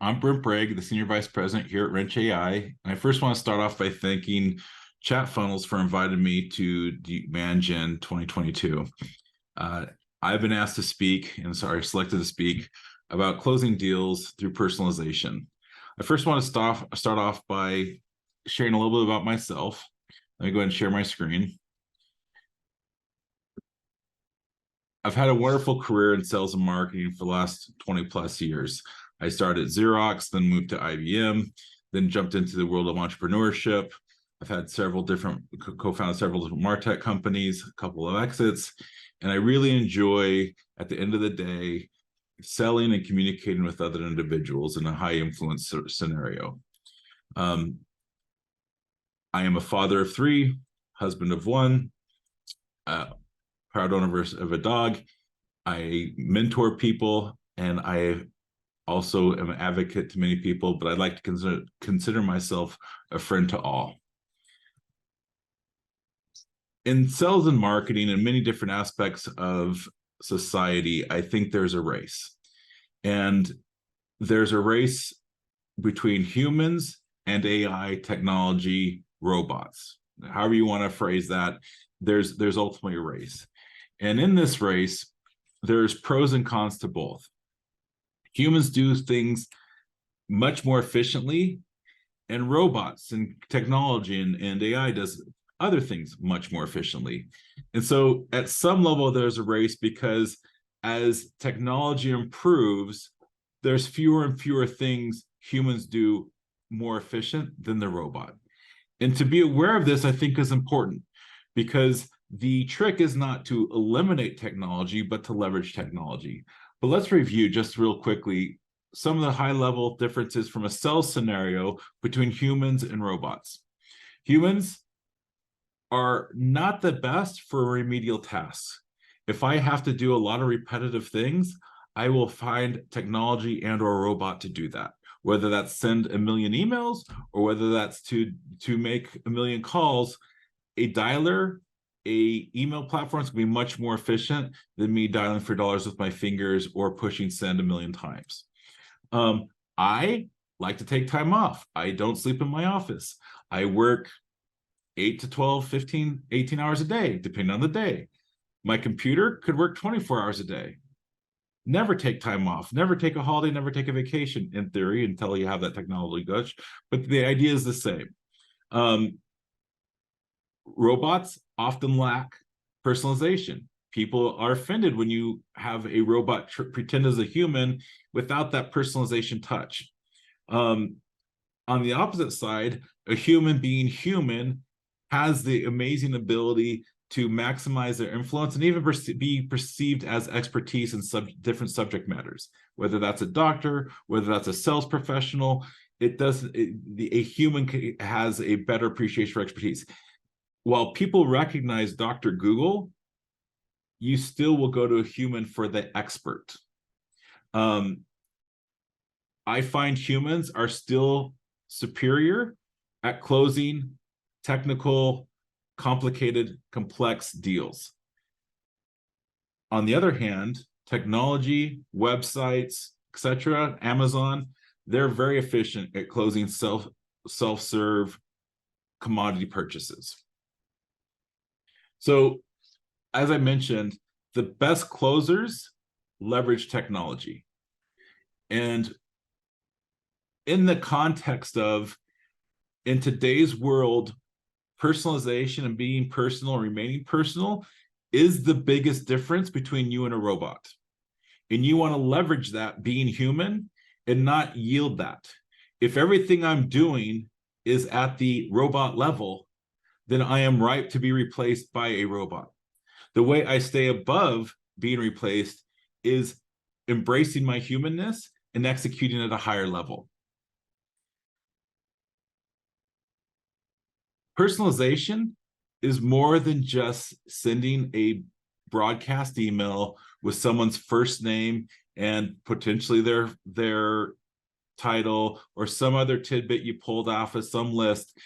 I'm Brent Brague, the Senior Vice President here at Wrench.AI, and I first want to start off by thanking Chat Funnels for inviting me to Man Gen 2022. I've been asked to speak, and selected to speak, about closing deals through personalization. I first want to start off by sharing a little bit about myself. Let me go ahead and share my screen. I've had a wonderful career in sales and marketing for the last 20 plus years. I started at Xerox, then moved to IBM, then jumped into the world of entrepreneurship. I've had co-founded several different MarTech companies, a couple of exits, and I really enjoy, at the end of the day, selling and communicating with other individuals in a high influence scenario. I am a father of 3, husband of 1, proud owner of a dog. I mentor people, and I also am an advocate to many people, but I'd like to consider myself a friend to all. In sales and marketing and many different aspects of society, I think there's a race. And there's a race between humans and AI, technology, robots. However you want to phrase that, there's ultimately a race. And in this race, there's pros and cons to both. Humans do things much more efficiently, and robots and technology and AI does other things much more efficiently. And so at some level, there's a race, because as technology improves, there's fewer and fewer things humans do more efficient than the robot. And to be aware of this, I think, is important, because the trick is not to eliminate technology, but to leverage technology. But let's review just real quickly some of the high-level differences from a sales scenario between humans and robots. Humans are not the best for remedial tasks. If I have to do a lot of repetitive things, I will find technology and or a robot to do that, whether that's send a million emails or whether that's to make a million calls. A dialer, a email platform is going to be much more efficient than me dialing for dollars with my fingers or pushing send a million times. I like to take time off. I don't sleep in my office. I work 8 to 12, 15, 18 hours a day, depending on the day. My computer could work 24 hours a day. Never take time off, never take a holiday, never take a vacation, in theory, until you have that technology glitch. But the idea is the same. Robots often lack personalization. People are offended when you have a robot pretend as a human without that personalization touch. On the opposite side, a human being human has the amazing ability to maximize their influence and even be perceived as expertise in different subject matters, whether that's a doctor, whether that's a sales professional. A human has a better appreciation for expertise. While people recognize Dr. Google, you still will go to a human for the expert. I find humans are still superior at closing technical, complicated, complex deals. On the other hand, technology, websites, etc., Amazon, they're very efficient at closing self-serve commodity purchases. So, as I mentioned, the best closers leverage technology. And in the context of, in today's world, personalization and being personal, remaining personal, is the biggest difference between you and a robot. And you want to leverage that being human and not yield that. If everything I'm doing is at the robot level, then I am ripe to be replaced by a robot. The way I stay above being replaced is embracing my humanness and executing at a higher level. Personalization is more than just sending a broadcast email with someone's first name and potentially their title or some other tidbit you pulled off of some list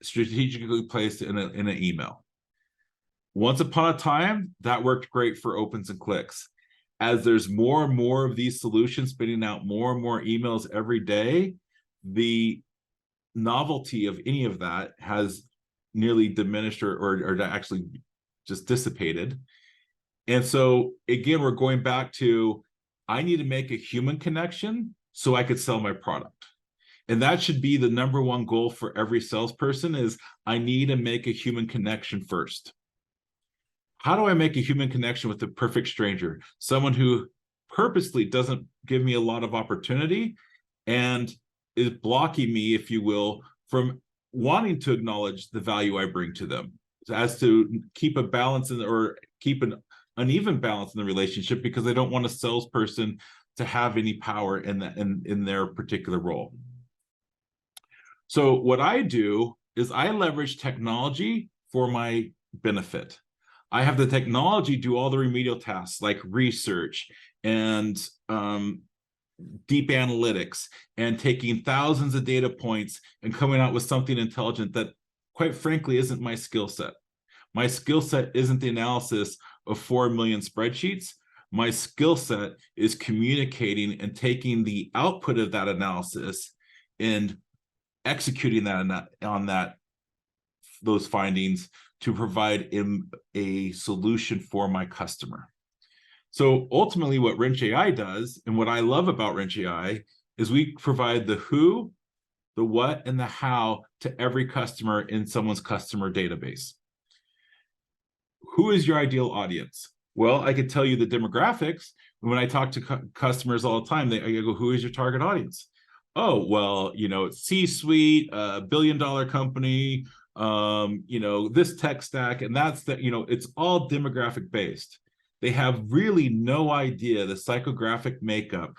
strategically placed in an email. Once upon a time, that worked great for opens and clicks. as there's more and more of these solutions spitting out more and more emails every day, the novelty of any of that has nearly diminished or actually just dissipated. And so again, we're going back to, I need to make a human connection so I could sell my product. And that should be the #1 goal for every salesperson, is I need to make a human connection first. How do I make a human connection with the perfect stranger? Someone who purposely doesn't give me a lot of opportunity and is blocking me, if you will, from wanting to acknowledge the value I bring to them, as to keep a balance or keep an uneven balance in the relationship, because I don't want a salesperson to have any power in their particular role. So what I do is I leverage technology for my benefit. I have the technology do all the remedial tasks like research and deep analytics and taking thousands of data points and coming out with something intelligent that, quite frankly, isn't my skill set. My skill set isn't the analysis of 4 million spreadsheets. My skill set is communicating and taking the output of that analysis and executing that on those findings to provide a solution for my customer. So ultimately what Wrench.AI does, and what I love about Wrench.AI, is we provide the who, the what, and the how to every customer in someone's customer database. Who is your ideal audience? Well, I could tell you the demographics. When I talk to customers all the time, I go, who is your target audience? Oh, well, it's C-suite, a billion-dollar company, this tech stack, and that's it's all demographic based. They have really no idea the psychographic makeup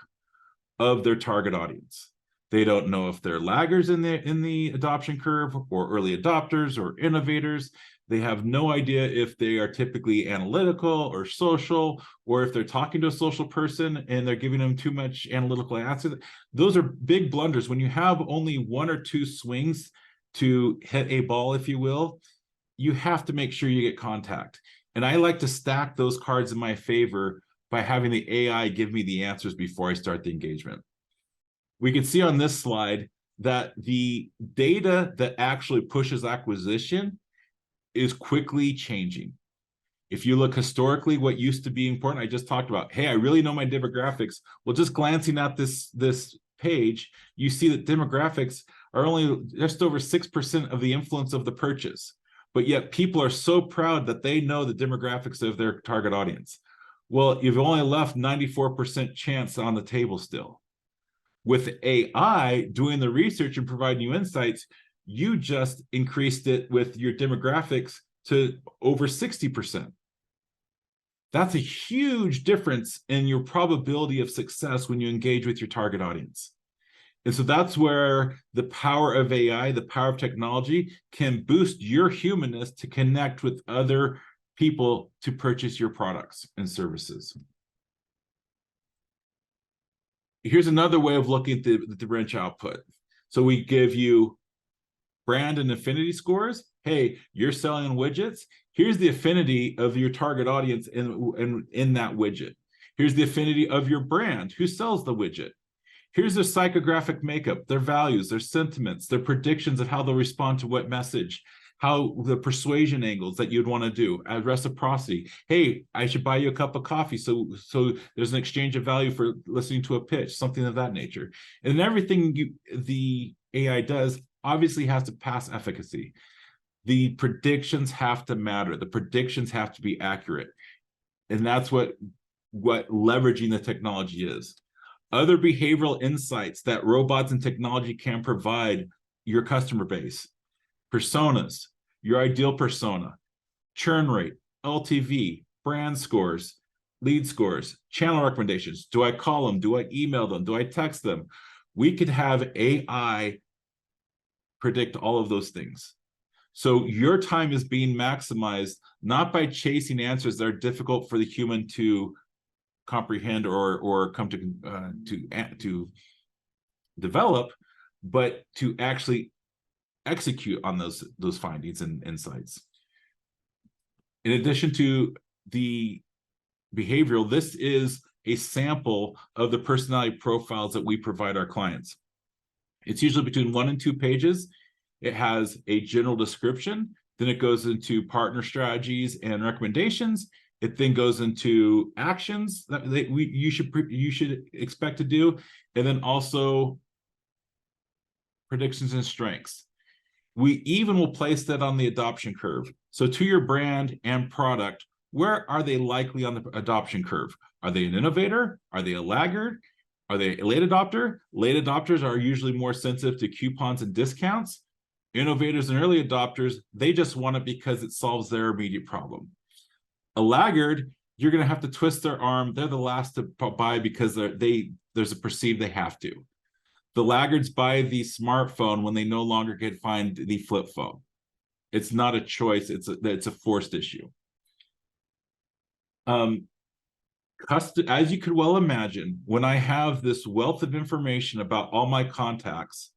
of their target audience. They don't know if they're laggers in the adoption curve, or early adopters, or innovators. They have no idea if they are typically analytical or social, or if they're talking to a social person and they're giving them too much analytical answer. Those are big blunders. When you have only 1 or 2 swings to hit a ball, if you will, you have to make sure you get contact. And I like to stack those cards in my favor by having the AI give me the answers before I start the engagement. We can see on this slide that the data that actually pushes acquisition is quickly changing. If you look historically, what used to be important, I just talked about, hey, I really know my demographics. Well, just glancing at this page, you see that demographics are only just over 6% of the influence of the purchase. But yet people are so proud that they know the demographics of their target audience. Well, you've only left 94% chance on the table still. With AI doing the research and providing you insights, you just increased it with your demographics to over 60%. That's a huge difference in your probability of success when you engage with your target audience. And so that's where the power of AI, the power of technology, can boost your humanness to connect with other people to purchase your products and services. Here's another way of looking at the Wrench output. So we give you brand and affinity scores. Hey, you're selling widgets. Here's the affinity of your target audience in that widget. Here's the affinity of your brand. Who sells the widget? Here's their psychographic makeup, their values, their sentiments, their predictions of how they'll respond to what message, how the persuasion angles that you'd want to do, reciprocity. Hey, I should buy you a cup of coffee. So there's an exchange of value for listening to a pitch, something of that nature. And everything the AI does obviously has to pass efficacy. The predictions have to matter. The predictions have to be accurate. And that's what leveraging the technology is. Other behavioral insights that robots and technology can provide your customer base. Personas, your ideal persona, churn rate, LTV, brand scores, lead scores, channel recommendations. Do I call them? Do I email them? Do I text them? We could have AI predict all of those things. So your time is being maximized not by chasing answers that are difficult for the human to comprehend or come to develop, but to actually execute on those findings and insights. In addition to the behavioral, this is a sample of the personality profiles that we provide our clients. It's usually between 1 and 2 pages. It has a general description, then it goes into partner strategies and recommendations. It then goes into actions that you should expect to do, and then also predictions and strengths. We even will place that on the adoption curve. So to your brand and product, where are they likely on the adoption curve? Are they an innovator? Are they a laggard? Are they a late adopter? Late adopters are usually more sensitive to coupons and discounts. Innovators and early adopters, they just want it because it solves their immediate problem. A laggard, you're going to have to twist their arm. They're the last to buy because there's a perceived they have to. The laggards buy the smartphone when they no longer can find the flip phone. It's not a choice. It's a forced issue. As you could well imagine, when I have this wealth of information about all my contacts,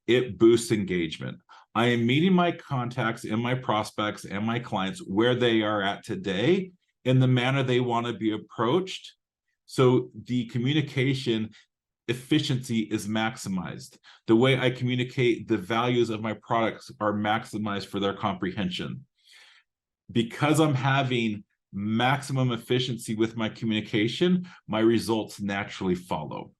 it boosts engagement. I am meeting my contacts and my prospects and my clients where they are at today in the manner they want to be approached. So the communication efficiency is maximized. The way I communicate the values of my products are maximized for their comprehension. Because I'm having maximum efficiency with my communication, my results naturally follow.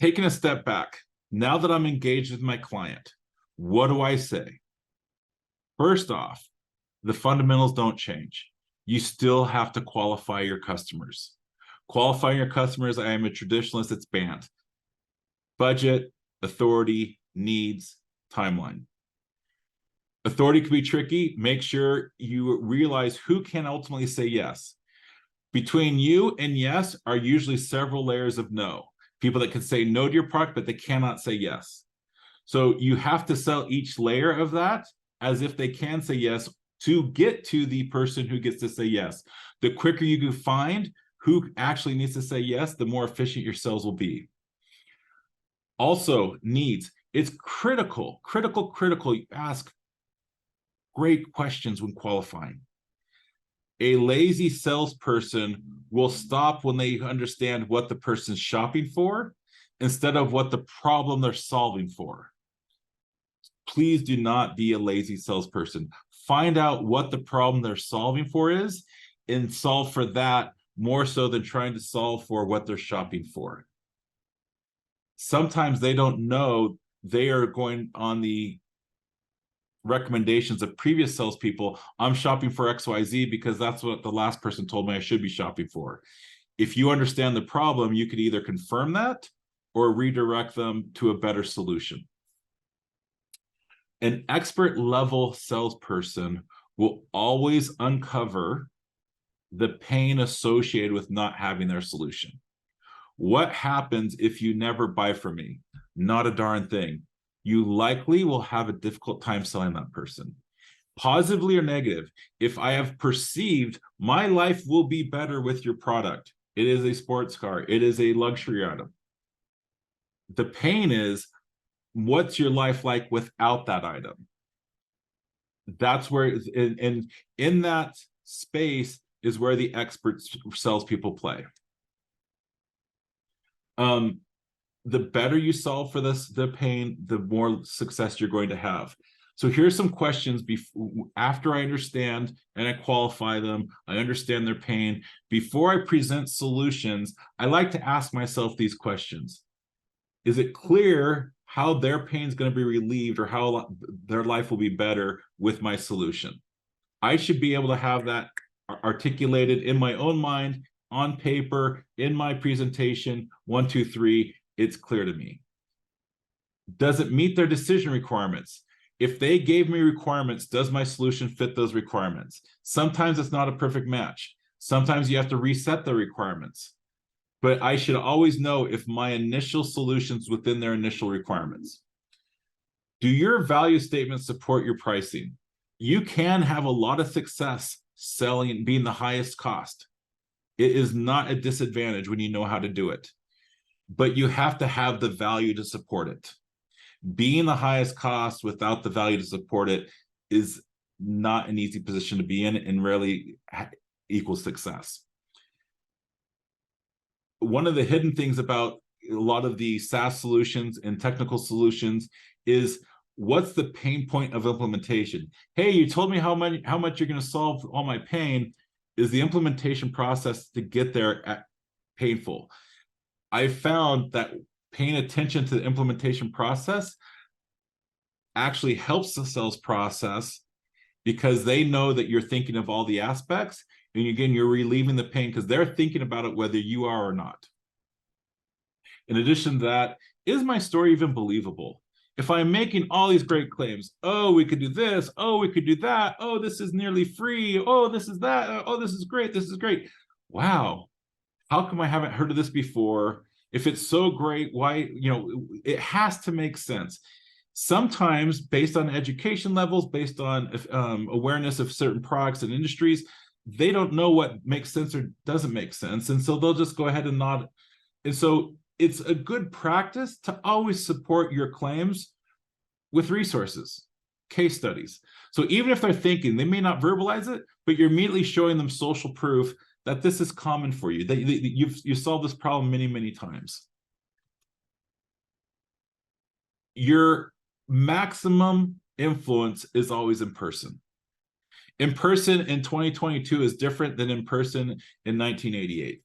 Taking a step back, now that I'm engaged with my client, what do I say? First off, the fundamentals don't change. You still have to qualify your customers. Qualifying your customers, I am a traditionalist, it's banned. Budget, authority, needs, timeline. Authority can be tricky. Make sure you realize who can ultimately say yes. Between you and yes are usually several layers of no. People that can say no to your product, but they cannot say yes. So you have to sell each layer of that as if they can say yes to get to the person who gets to say yes. The quicker you can find who actually needs to say yes, the more efficient your sales will be. Also, needs. It's critical. You ask great questions when qualifying. A lazy salesperson will stop when they understand what the person's shopping for instead of what the problem they're solving for. Please do not be a lazy salesperson. Find out what the problem they're solving for is and solve for that more so than trying to solve for what they're shopping for. Sometimes they don't know they are going on the recommendations of previous salespeople. I'm shopping for XYZ because that's what the last person told me I should be shopping for. If you understand the problem, you could either confirm that or redirect them to a better solution. An expert level salesperson will always uncover the pain associated with not having their solution. What happens if you never buy from me? Not a darn thing. You likely will have a difficult time selling that person. Positively or negative, if I have perceived my life will be better with your product, it is a sports car, it is a luxury item. The pain is, what's your life like without that item? That's where, in that space is where the expert salespeople play. The better you solve for the pain, the more success you're going to have. So here's some questions after I understand and I qualify them, I understand their pain. Before I present solutions, I like to ask myself these questions. Is it clear how their pain is going to be relieved or how their life will be better with my solution? I should be able to have that articulated in my own mind, on paper, in my presentation, 1, 2, 3, it's clear to me. Does it meet their decision requirements? If they gave me requirements, does my solution fit those requirements? Sometimes it's not a perfect match. Sometimes you have to reset the requirements. But I should always know if my initial solution's within their initial requirements. Do your value statements support your pricing? You can have a lot of success selling, being the highest cost. It is not a disadvantage when you know how to do it. But you have to have the value to support it. Being the highest cost without the value to support it is not an easy position to be in, and rarely equals success. One of the hidden things about a lot of the SaaS solutions and technical solutions is, what's the pain point of implementation? Hey, you told me how much you're going to solve all my pain. Is the implementation process to get there painful? I found that paying attention to the implementation process actually helps the sales process, because they know that you're thinking of all the aspects, and again, you're relieving the pain because they're thinking about it whether you are or not. In addition to that, is my story even believable? If I'm making all these great claims, oh, we could do this, oh, we could do that, oh, this is nearly free, oh, this is that, oh, this is great, this is great. Wow, how come I haven't heard of this before? If it's so great, why, it has to make sense. Sometimes based on education levels, based on awareness of certain products and industries, they don't know what makes sense or doesn't make sense. And so they'll just go ahead and nod. And so it's a good practice to always support your claims with resources, case studies. So even if they're thinking, they may not verbalize it, but you're immediately showing them social proof that this is common for you, that you've solved this problem many, many times. Your maximum influence is always in person. In person in 2022 is different than in person in 1988.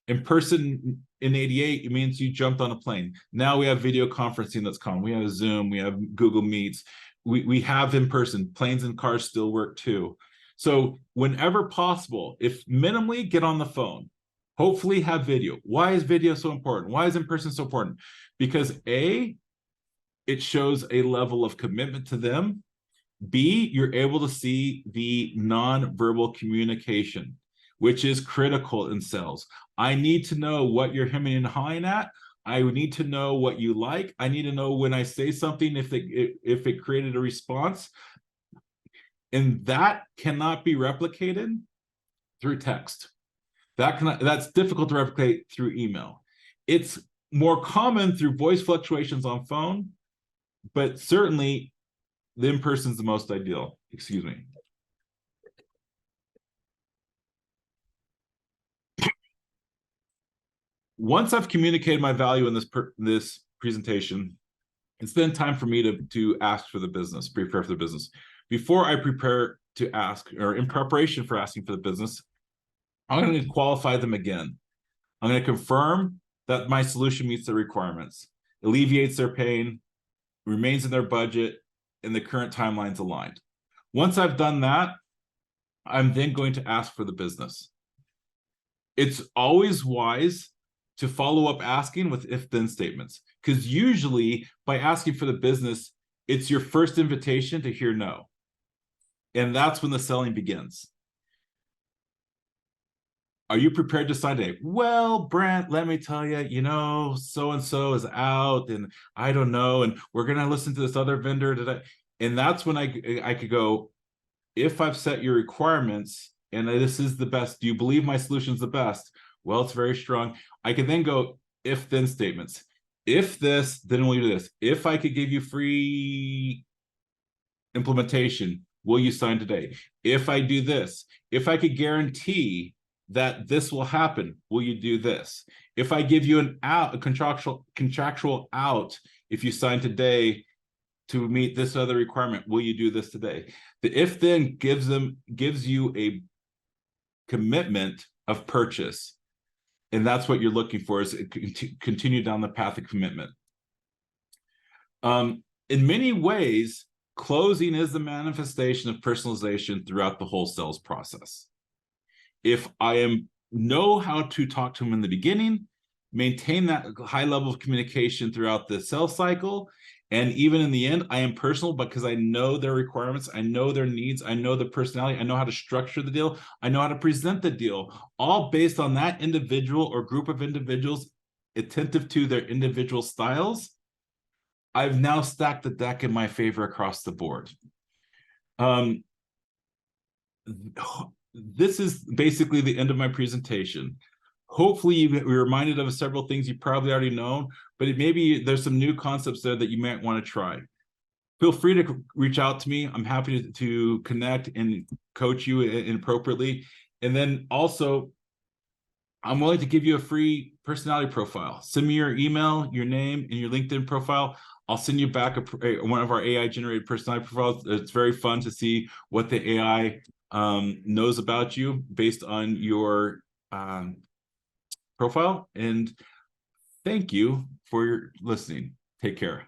In person in 88, it means you jumped on a plane. Now we have video conferencing that's common. We have Zoom, we have Google Meets. We have in person. Planes and cars still work too. So whenever possible, if minimally, get on the phone. Hopefully have video. Why is video so important? Why is in person so important? Because A, it shows a level of commitment to them. B, you're able to see the non-verbal communication, which is critical in sales. I need to know what you're hemming and hawing at. I need to know what you like. I need to know when I say something, if it created a response. And that cannot be replicated through text. That's difficult to replicate through email. It's more common through voice fluctuations on phone, but certainly the in-person is the most ideal. Excuse me. Once I've communicated my value in this presentation, it's then time for me to ask for the business, prepare for the business. Before I prepare to ask, or in preparation for asking for the business, I'm going to qualify them again. I'm going to confirm that my solution meets their requirements, alleviates their pain, remains in their budget, and the current timelines aligned. Once I've done that, I'm then going to ask for the business. It's always wise to follow up asking with if-then statements, because usually by asking for the business, it's your first invitation to hear no. And that's when the selling begins. Are you prepared to sign today? Well, Brent, let me tell you, so-and-so is out and I don't know, and we're going to listen to this other vendor today. And that's when I could go, if I've set your requirements and this is the best, do you believe my solution is the best? Well, it's very strong. I could then go if-then statements. If this, then we'll do this. If I could give you free implementation, will you sign today? If I do this, if I could guarantee that this will happen, will you do this? If I give you a contractual out, if you sign today to meet this other requirement, will you do this today? The if then gives you a commitment of purchase. And that's what you're looking for, is continue down the path of commitment. In many ways, closing is the manifestation of personalization throughout the whole sales process. If I know how to talk to them in the beginning, maintain that high level of communication throughout the sales cycle, and even in the end, I am personal because I know their requirements, I know their needs, I know the personality, I know how to structure the deal, I know how to present the deal, all based on that individual or group of individuals, attentive to their individual styles. I've now stacked the deck in my favor across the board. This is basically the end of my presentation. Hopefully you're reminded of several things you probably already know, but maybe there's some new concepts there that you might want to try. Feel free to reach out to me. I'm happy to connect and coach you appropriately. And then also, I'm willing to give you a free personality profile. Send me your email, your name, and your LinkedIn profile. I'll send you back one of our AI generated personality profiles. It's very fun to see what the AI knows about you based on your profile. And thank you for listening. Take care.